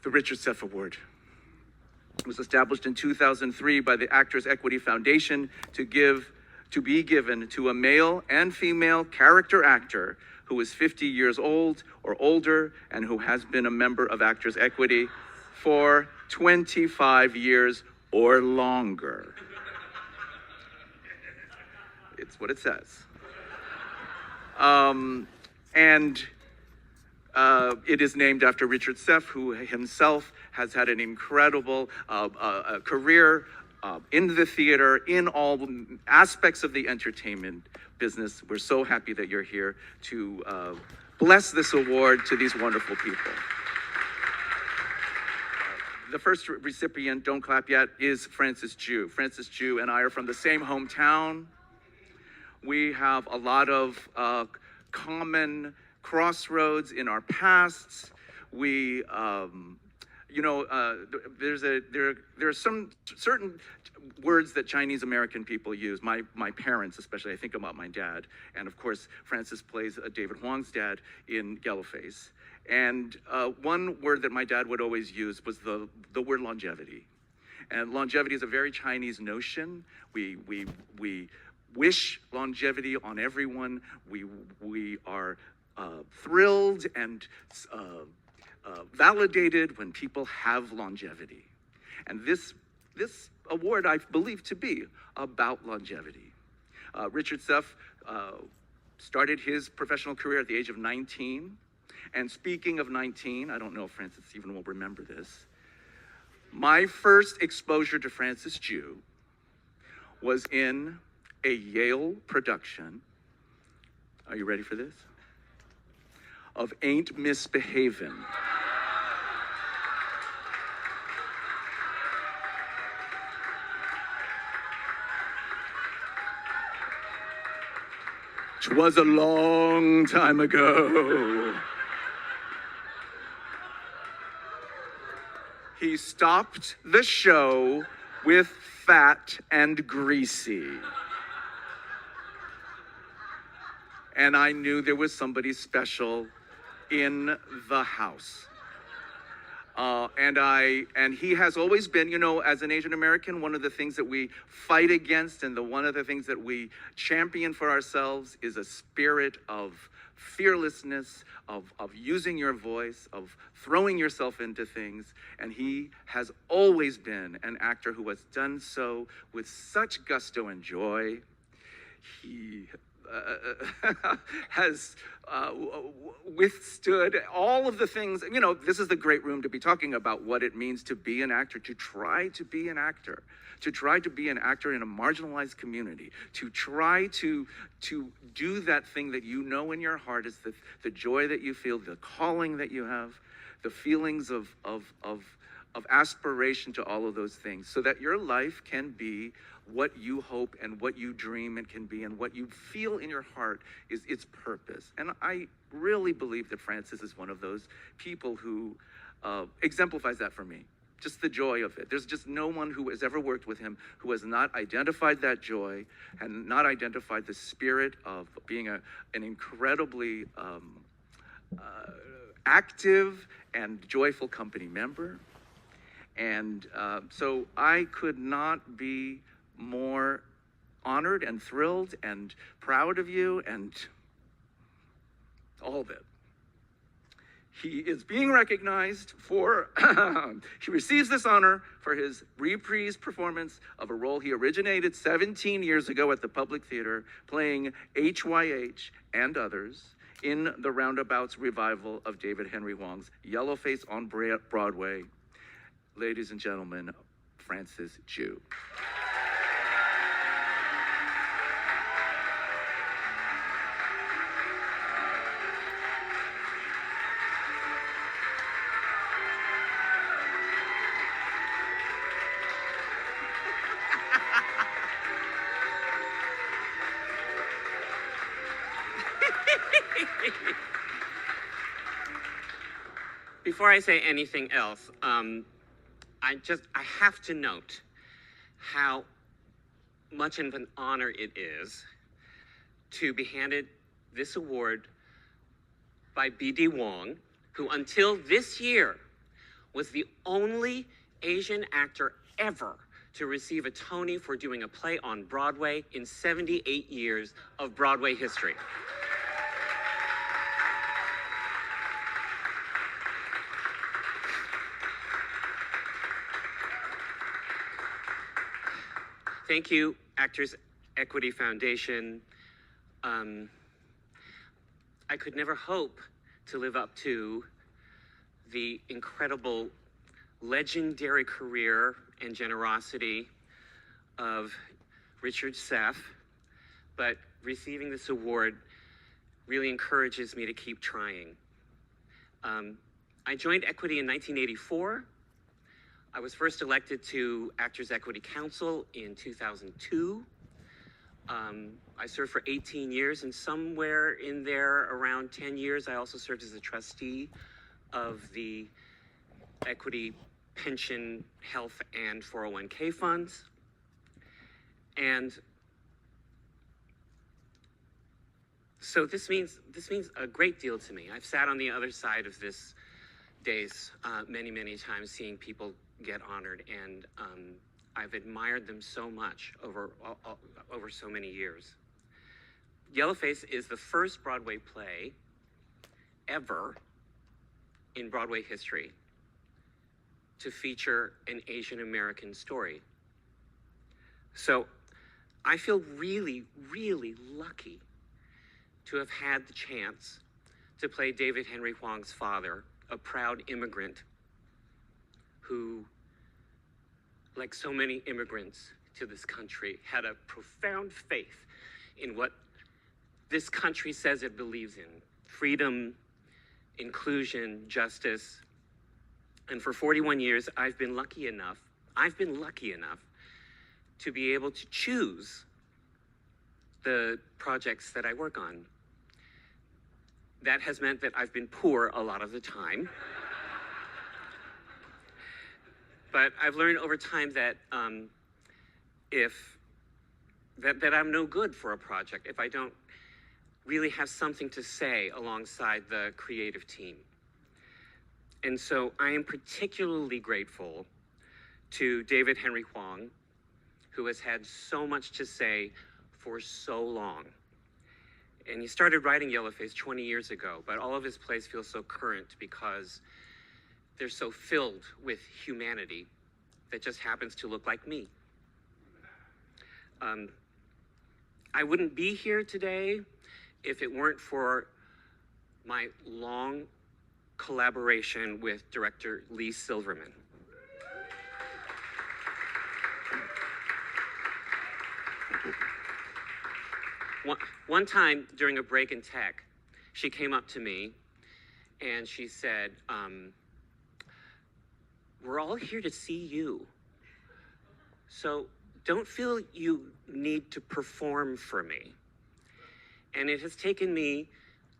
the Richard Seff Award. It was established in 2003 by the Actors Equity Foundation to be given to a male and female character actor who is 50 years old or older and who has been a member of Actors Equity for 25 years or longer. It's what it says. It is named after Richard Seff, who himself has had an incredible career in the theater, in all aspects of the entertainment business. We're so happy that you're here to bless this award to these wonderful people. The first recipient, don't clap yet, is Francis Jue. Francis Jue and I are from the same hometown. We have a lot of common crossroads in our pasts. We, there are some certain words that Chinese American people use. My parents, especially, I think about my dad. And of course, Francis plays David Wong's dad in Yellowface. And one word that my dad would always use was the word longevity. And longevity is a very Chinese notion. We wish longevity on everyone. We are thrilled and validated when people have longevity. And this award I believe to be about longevity. Richard Seff started his professional career at the age of 19. And speaking of 19, I don't know if Francis even will remember this. My first exposure to Francis Jue was in a Yale production. Are you ready for this? Of Ain't Misbehavin'. Twas a long time ago. He stopped the show with Fat and Greasy. And I knew there was somebody special in the house. And he has always been, as an Asian American, one of the things that we fight against and one of the things that we champion for ourselves is a spirit of fearlessness, of using your voice, of throwing yourself into things. And he has always been an actor who has done so with such gusto and joy. He has withstood all of the things. This is the great room to be talking about what it means to be an actor, to try to be an actor, to try to be an actor in a marginalized community, to try to do that thing that you know in your heart is the joy that you feel, the calling that you have, the feelings of aspiration to all of those things, so that your life can be what you hope and what you dream it can be, and what you feel in your heart is its purpose. And I really believe that Francis is one of those people who exemplifies that for me. Just the joy of it. There's just no one who has ever worked with him who has not identified that joy and not identified the spirit of being an incredibly active and joyful company member. And so I could not be more honored and thrilled and proud of you and all of it. He is being recognized for, he receives this honor for his reprise performance of a role he originated 17 years ago at the Public Theater, playing HYH and others in the Roundabout's revival of David Henry Wong's Yellowface on Broadway. Ladies and gentlemen, Francis Jue. Before I say anything else, I have to note how much of an honor it is to be handed this award by BD Wong, who until this year was the only Asian actor ever to receive a Tony for doing a play on Broadway in 78 years of Broadway history. Thank you, Actors Equity Foundation. I could never hope to live up to the incredible, legendary career and generosity of Richard Seff, but receiving this award really encourages me to keep trying. I joined Equity in 1984. I was first elected to Actors Equity Council in 2002. I served for 18 years, and somewhere in there, around 10 years, I also served as a trustee of the Equity Pension, Health, and 401k funds. And so this means a great deal to me. I've sat on the other side of this dais many, many times, seeing people get honored, and I've admired them so much over so many years. Yellowface is the first Broadway play ever in Broadway history to feature an Asian American story. So I feel really, really lucky to have had the chance to play David Henry Hwang's father, a proud immigrant who, like so many immigrants to this country, had a profound faith in what this country says it believes in: freedom, inclusion, justice. And for 41 years, I've been lucky enough to be able to choose the projects that I work on. That has meant that I've been poor a lot of the time. But I've learned over time that that I'm no good for a project if I don't really have something to say alongside the creative team. And so I am particularly grateful to David Henry Hwang, who has had so much to say for so long. And he started writing Yellowface 20 years ago, but all of his plays feel so current because they're so filled with humanity that just happens to look like me. I wouldn't be here today if it weren't for my long collaboration with director Lee Silverman. One time during a break in tech, she came up to me and she said, "We're all here to see you. So don't feel you need to perform for me." And it has taken me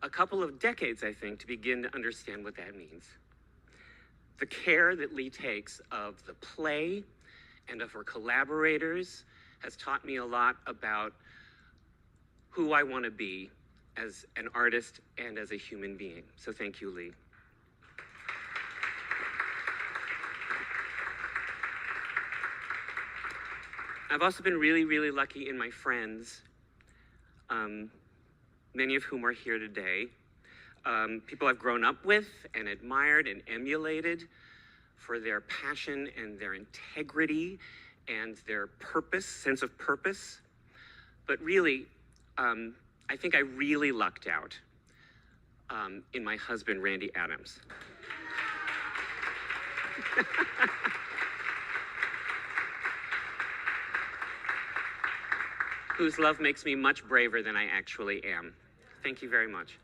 a couple of decades, I think, to begin to understand what that means. The care that Lee takes of the play and of her collaborators has taught me a lot about who I want to be as an artist and as a human being. So thank you, Lee. I've also been really, really lucky in my friends, many of whom are here today. People I've grown up with and admired and emulated for their passion and their integrity and their purpose, sense of purpose. But really, I think I really lucked out in my husband, Randy Adams. Whose love makes me much braver than I actually am. Thank you very much.